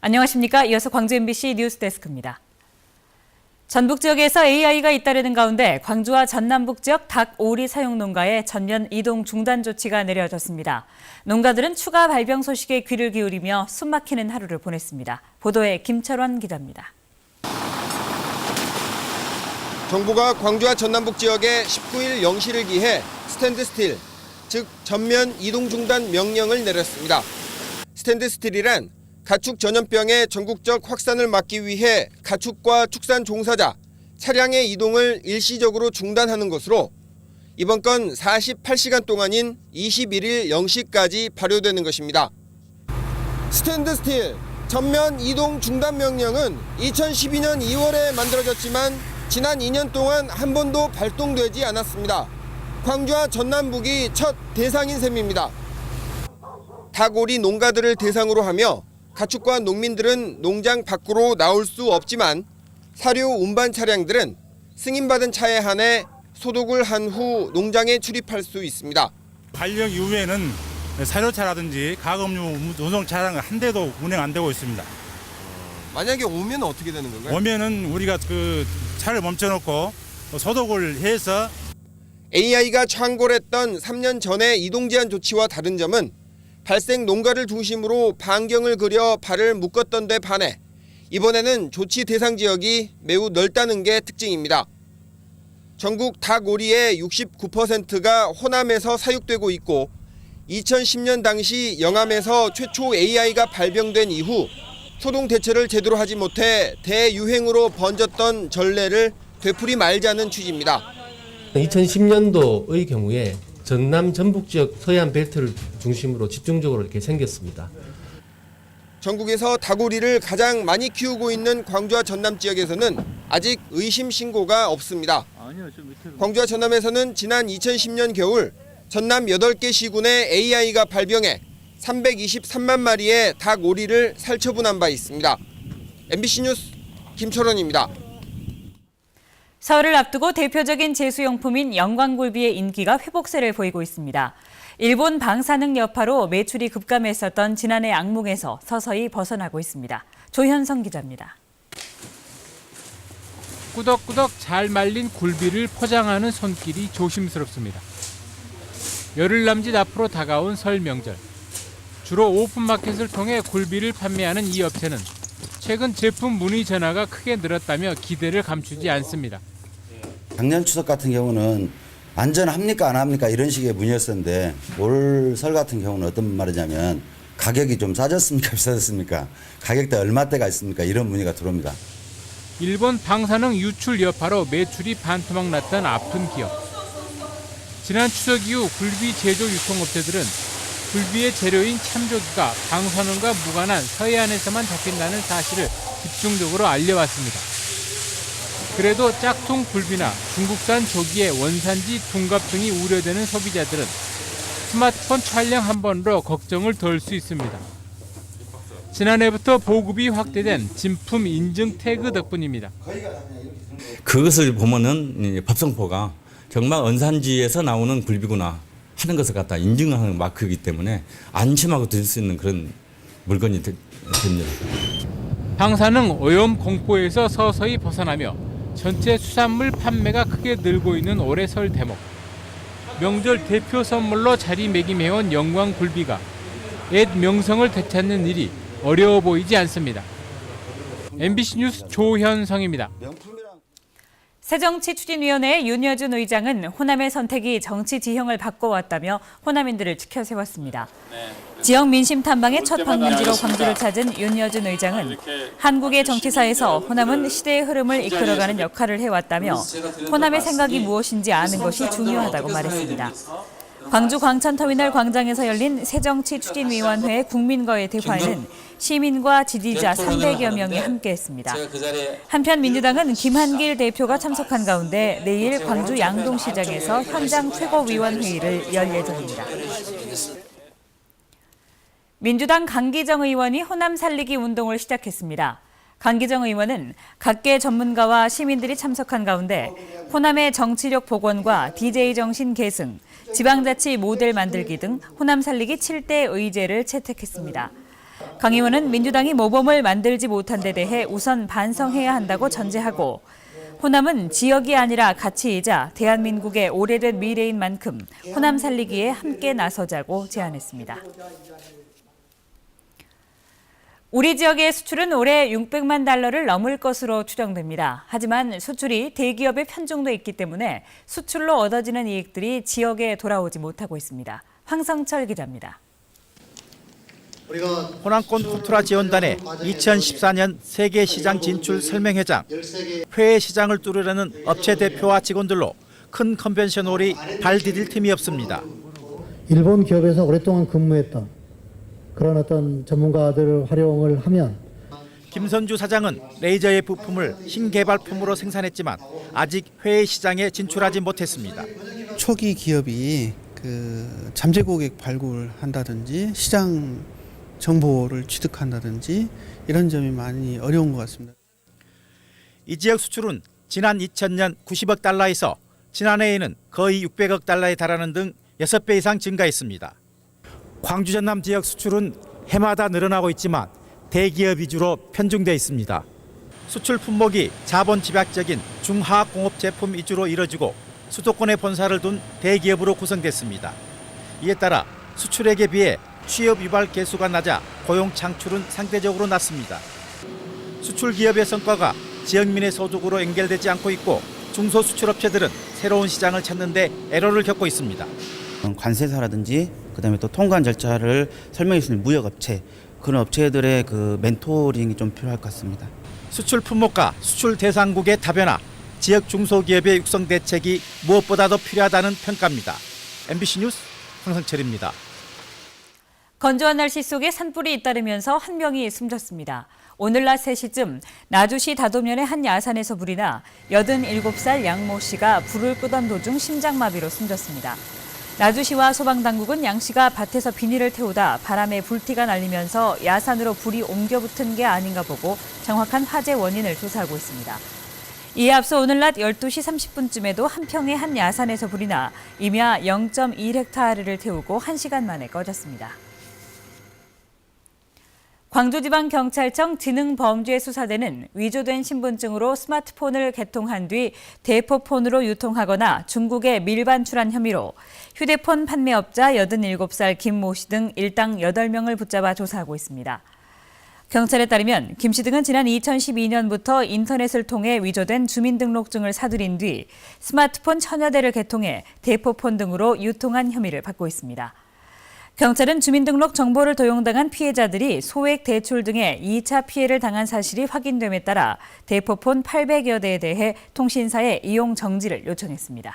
안녕하십니까. 이어서 광주 MBC 뉴스데스크입니다. 전북 지역에서 AI가 잇따르는 가운데 광주와 전남북 지역 닭 오리 사용 농가에 전면 이동 중단 조치가 내려졌습니다. 농가들은 추가 발병 소식에 귀를 기울이며 숨막히는 하루를 보냈습니다. 보도에 김철원 기자입니다. 정부가 광주와 전남북 지역에 19일 0시를 기해 스탠드 스틸, 즉 전면 이동 중단 명령을 내렸습니다. 스탠드 스틸이란 가축 전염병의 전국적 확산을 막기 위해 가축과 축산 종사자, 차량의 이동을 일시적으로 중단하는 것으로 이번 건 48시간 동안인 21일 0시까지 발효되는 것입니다. 스탠드 스틸, 전면 이동 중단 명령은 2012년 2월에 만들어졌지만 지난 2년 동안 한 번도 발동되지 않았습니다. 광주와 전남북이 첫 대상인 셈입니다. 닭오리 농가들을 대상으로 하며 가축과 농민들은 농장 밖으로 나올 수 없지만 사료 운반 차량들은 승인받은 차에 한해 소독을 한 후 농장에 출입할 수 있습니다. 발령 이후에는 사료차라든지 가금류 운송 차량은 한 대도 운행 안 되고 있습니다. 만약에 오면 어떻게 되는 건가요? 오면은 우리가 그 차를 멈춰놓고 소독을 해서 AI가 창궐했던 3년 전의 이동 제한 조치와 다른 점은 발생 농가를 중심으로 반경을 그려 발을 묶었던 데 반해 이번에는 조치 대상 지역이 매우 넓다는 게 특징입니다. 전국 닭오리의 69%가 호남에서 사육되고 있고 2010년 당시 영암에서 최초 AI가 발병된 이후 소동 대처를 제대로 하지 못해 대유행으로 번졌던 전례를 되풀이 말자는 취지입니다. 2010년도의 경우에 전남 전북 지역 서해안 벨트를 중심으로 집중적으로 이렇게 생겼습니다. 전국에서 닭오리를 가장 많이 키우고 있는 광주와 전남 지역에서는 아직 의심 신고가 없습니다. 광주와 전남에서는 지난 2010년 겨울 전남 8개 시군에 AI가 발병해 323만 마리의 닭오리를 살처분한 바 있습니다. MBC 뉴스 김철원입니다. 설을 앞두고 대표적인 제수용품인 영광굴비의 인기가 회복세를 보이고 있습니다. 일본 방사능 여파로 매출이 급감했었던 지난해 악몽에서 서서히 벗어나고 있습니다. 조현성 기자입니다. 꾸덕꾸덕 잘 말린 굴비를 포장하는 손길이 조심스럽습니다. 열흘 남짓 앞으로 다가온 설 명절. 주로 오픈마켓을 통해 굴비를 판매하는 이 업체는 최근 제품 문의 전화가 크게 늘었다며 기대를 감추지 않습니다. 작년 추석 같은 경우는 안전합니까 안 합니까 이런 식의 문의였었는데 올 설 같은 경우는 어떤 말이냐면 가격이 좀 싸졌습니까 비싸졌습니까 가격대 얼마대가 있습니까 이런 문의가 들어옵니다. 일본 방사능 유출 여파로 매출이 반토막 났던 아픈 기업. 지난 추석 이후 굴비 제조 유통업체들은 굴비의 재료인 참조기가 방사능과 무관한 서해안에서만 잡힌다는 사실을 집중적으로 알려왔습니다. 그래도 짝퉁 굴비나 중국산 조기의 원산지 둔갑 등이 우려되는 소비자들은 스마트폰 촬영 한 번으로 걱정을 덜 수 있습니다. 지난해부터 보급이 확대된 진품 인증 태그 덕분입니다. 그것을 보면은 법성포가 정말 원산지에서 나오는 굴비구나 하는 것을 갖다 인증하는 마크이기 때문에 안심하고 드실 수 있는 그런 물건이 됩니다. 방사능 오염 공포에서 서서히 벗어나며 전체 수산물 판매가 크게 늘고 있는 올해 설 대목. 명절 대표 선물로 자리매김해온 영광굴비가 옛 명성을 되찾는 일이 어려워 보이지 않습니다. MBC 뉴스 조현성입니다. 새정치추진위원회 윤여준 의장은 호남의 선택이 정치 지형을 바꿔왔다며 호남인들을 치켜세웠습니다. 지역 민심 탐방의 첫 방문지로 광주를 찾은 윤여준 의장은 한국의 정치사에서 호남은 시대의 흐름을 이끌어가는 역할을 해왔다며 호남의 생각이 무엇인지 아는 것이 중요하다고 말했습니다. 광주 광천터미널 광장에서 열린 새정치추진위원회 국민과의 대화에는 시민과 지지자 300여 명이 함께했습니다. 한편 민주당은 김한길 대표가 참석한 가운데 내일 광주 양동시장에서 현장 최고위원회의를 열 예정입니다. 민주당 강기정 의원이 호남 살리기 운동을 시작했습니다. 강기정 의원은 각계 전문가와 시민들이 참석한 가운데 호남의 정치력 복원과 DJ 정신 계승, 지방자치 모델 만들기 등 호남 살리기 7대 의제를 채택했습니다. 강 의원은 민주당이 모범을 만들지 못한 데 대해 우선 반성해야 한다고 전제하고 호남은 지역이 아니라 가치이자 대한민국의 오래된 미래인 만큼 호남 살리기에 함께 나서자고 제안했습니다. 우리 지역의 수출은 올해 600만 달러를 넘을 것으로 추정됩니다. 하지만 수출이 대기업에 편중돼 있기 때문에 수출로 얻어지는 이익들이 지역에 돌아오지 못하고 있습니다. 황성철 기자입니다. 호남권 푸트라 지원단의 2014년 세계시장 진출 설명회장, 해외 시장을 뚫으려는 업체 대표와 직원들로 큰 컨벤션홀이 발 디딜 틈이 없습니다. 일본 기업에서 오랫동안 근무했던 그런 어떤 전문가들을 활용을 하면 김선주 사장은 레이저의 부품을 신개발품으로 생산했지만 아직 해외 시장에 진출하지 못했습니다. 초기 기업이 그 잠재 고객 발굴한다든지 시장 정보를 취득한다든지 이런 점이 많이 어려운 것 같습니다. 이 지역 수출은 지난 2000년 90억 달러에서 지난해에는 거의 600억 달러에 달하는 등 6배 이상 증가했습니다. 광주 전남 지역 수출은 해마다 늘어나고 있지만 대기업 위주로 편중돼 있습니다. 수출 품목이 자본 집약적인 중하공업 제품 위주로 이뤄지고 수도권에 본사를 둔 대기업으로 구성됐습니다. 이에 따라 수출액에 비해 취업 유발 개수가 낮아 고용 창출은 상대적으로 낮습니다. 수출 기업의 성과가 지역민의 소득으로 연결되지 않고 있고 중소수출업체들은 새로운 시장을 찾는 데 애로를 겪고 있습니다. 관세사라든지 그다음에 또 통관 절차를 설명해 주는 무역업체, 그런 업체들의 그 멘토링이 좀 필요할 것 같습니다. 수출 품목과 수출 대상국의 다변화, 지역 중소기업의 육성 대책이 무엇보다도 필요하다는 평가입니다. MBC 뉴스 황성철입니다. 건조한 날씨 속에 산불이 잇따르면서 한 명이 숨졌습니다. 오늘 낮 3시쯤 나주시 다도면의 한 야산에서 불이 나 87살 양모 씨가 불을 끄던 도중 심장마비로 숨졌습니다. 나주시와 소방당국은 양 씨가 밭에서 비닐을 태우다 바람에 불티가 날리면서 야산으로 불이 옮겨 붙은 게 아닌가 보고 정확한 화재 원인을 조사하고 있습니다. 이에 앞서 오늘 낮 12시 30분쯤에도 한평의 한 야산에서 불이 나 임야 0.1헥타르를 태우고 1시간 만에 꺼졌습니다. 광주지방경찰청 지능범죄수사대는 위조된 신분증으로 스마트폰을 개통한 뒤 대포폰으로 유통하거나 중국에 밀반출한 혐의로 휴대폰 판매업자 87살 김모 씨 등 일당 8명을 붙잡아 조사하고 있습니다. 경찰에 따르면 김 씨 등은 지난 2012년부터 인터넷을 통해 위조된 주민등록증을 사들인 뒤 스마트폰 1000여 대를 개통해 대포폰 등으로 유통한 혐의를 받고 있습니다. 경찰은 주민등록 정보를 도용당한 피해자들이 소액 대출 등의 2차 피해를 당한 사실이 확인됨에 따라 대포폰 800여 대에 대해 통신사에 이용 정지를 요청했습니다.